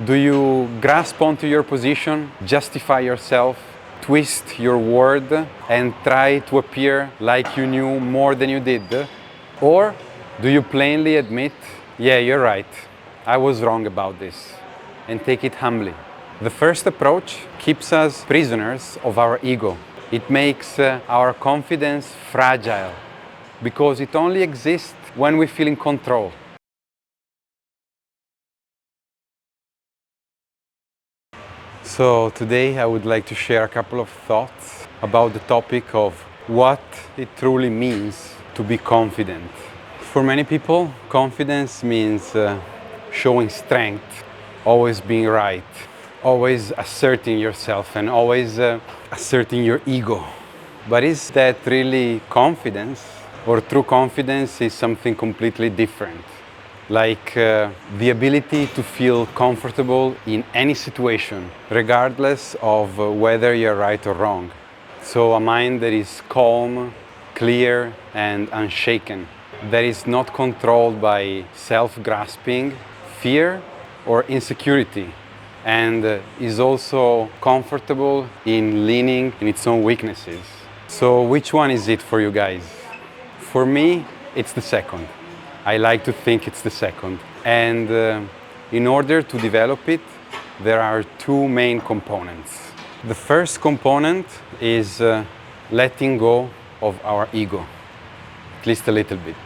Do you grasp onto your position, justify yourself, twist your word, and try to appear like you knew more than you did? Or do you plainly admit, yeah, you're right, I was wrong about this, and take it humbly? The first approach keeps us prisoners of our ego. It makes our confidence fragile because it only exists when we feel in control. So today I would like to share a couple of thoughts about the topic of what it truly means to be confident. For many people, confidence means showing strength, always being right, always asserting yourself and always asserting your ego. But is that really confidence? Or true confidence is something completely different? Like the ability to feel comfortable in any situation, regardless of whether you're right or wrong. So a mind that is calm, clear, and unshaken, that is not controlled by self-grasping, fear, or insecurity, and is also comfortable in leaning in its own weaknesses. So which one is it for you guys? For me, it's the second. I like to think it's the second. And in order to develop it, there are two main components. The first component is letting go of our ego, at least a little bit.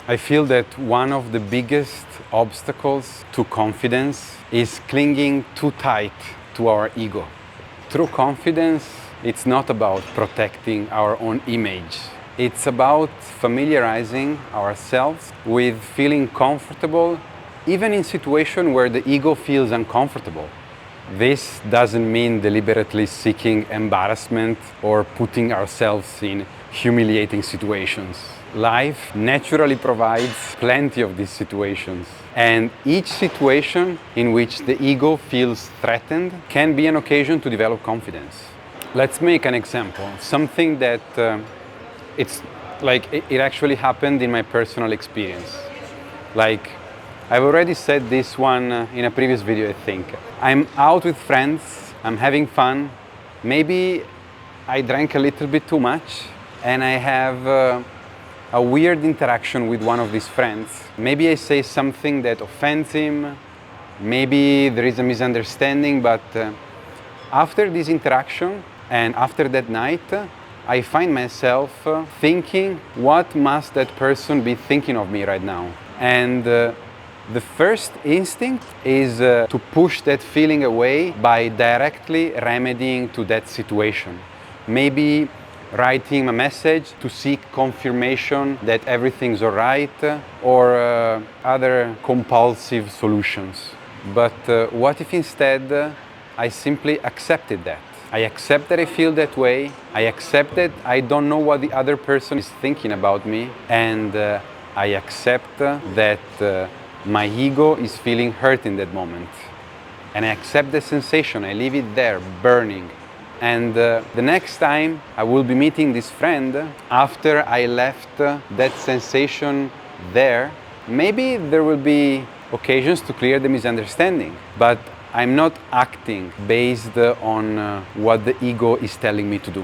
I feel that one of the biggest obstacles to confidence is clinging too tight to our ego. True confidence, it's not about protecting our own image. It's about familiarizing ourselves with feeling comfortable, even in situations where the ego feels uncomfortable. This doesn't mean deliberately seeking embarrassment or putting ourselves in humiliating situations. Life naturally provides plenty of these situations, and each situation in which the ego feels threatened can be an occasion to develop confidence. Let's make an example, something that it actually happened in my personal experience. Like, I've already said this one in a previous video, I think. I'm out with friends, I'm having fun. Maybe I drank a little bit too much and I have a weird interaction with one of these friends. Maybe I say something that offends him. Maybe there is a misunderstanding, but after this interaction and after that night, I find myself thinking, what must that person be thinking of me right now? And the first instinct is to push that feeling away by directly remedying to that situation. Maybe writing a message to seek confirmation that everything's all right, or other compulsive solutions. But what if instead I simply accepted that? I accept that I feel that way, I accept that I don't know what the other person is thinking about me, and I accept that my ego is feeling hurt in that moment. And I accept the sensation, I leave it there, burning. And the next time I will be meeting this friend, after I left that sensation there, maybe there will be occasions to clear the misunderstanding. But I'm not acting based on what the ego is telling me to do.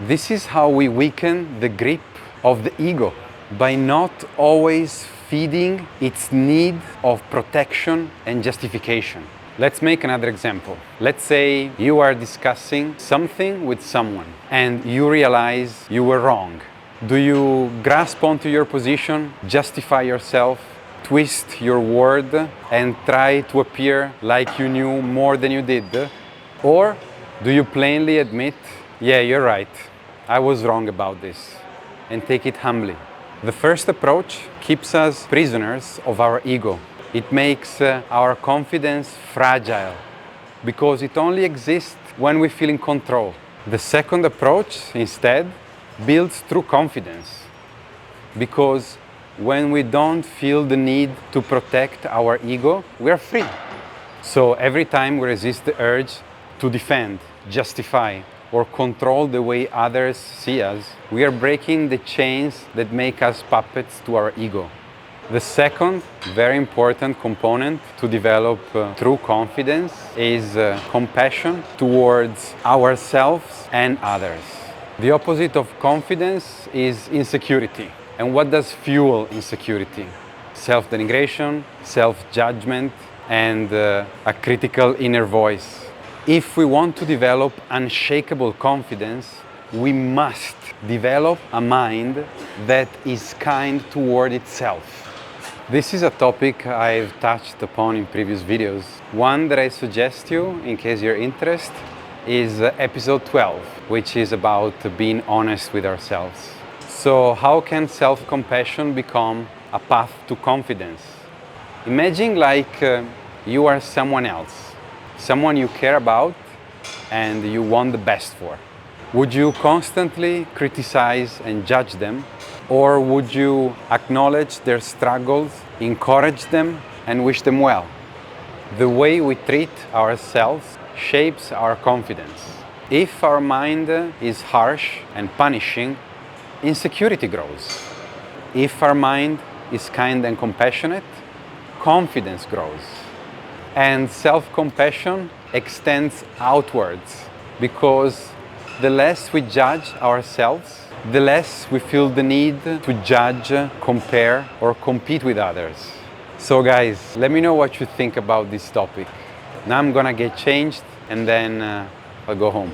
This is how we weaken the grip of the ego, by not always feeding its need of protection and justification. Let's make another example. Let's say you are discussing something with someone and you realize you were wrong. Do you grasp onto your position, justify yourself, twist your word and try to appear like you knew more than you did? Or do you plainly admit, yeah, you're right, I was wrong about this, and take it humbly? The first approach keeps us prisoners of our ego. It makes our confidence fragile because it only exists when we feel in control. The second approach, instead, builds true confidence because when we don't feel the need to protect our ego, we are free. So every time we resist the urge to defend, justify, or control the way others see us, we are breaking the chains that make us puppets to our ego. The second very important component to develop true confidence is compassion towards ourselves and others. The opposite of confidence is insecurity. And what does fuel insecurity? Self-denigration, self-judgment, and a critical inner voice. If we want to develop unshakable confidence, we must develop a mind that is kind toward itself. This is a topic I've touched upon in previous videos. One that I suggest you, in case you're interested, is episode 12, which is about being honest with ourselves. So how can self-compassion become a path to confidence? Imagine like you are someone else, someone you care about and you want the best for. Would you constantly criticize and judge them? Or would you acknowledge their struggles, encourage them, and wish them well? The way we treat ourselves shapes our confidence. If our mind is harsh and punishing, insecurity grows. If our mind is kind and compassionate, confidence grows. And self-compassion extends outwards, because the less we judge ourselves, the less we feel the need to judge, compare, or compete with others. So guys, let me know what you think about this topic. Now I'm gonna get changed and then I'll go home.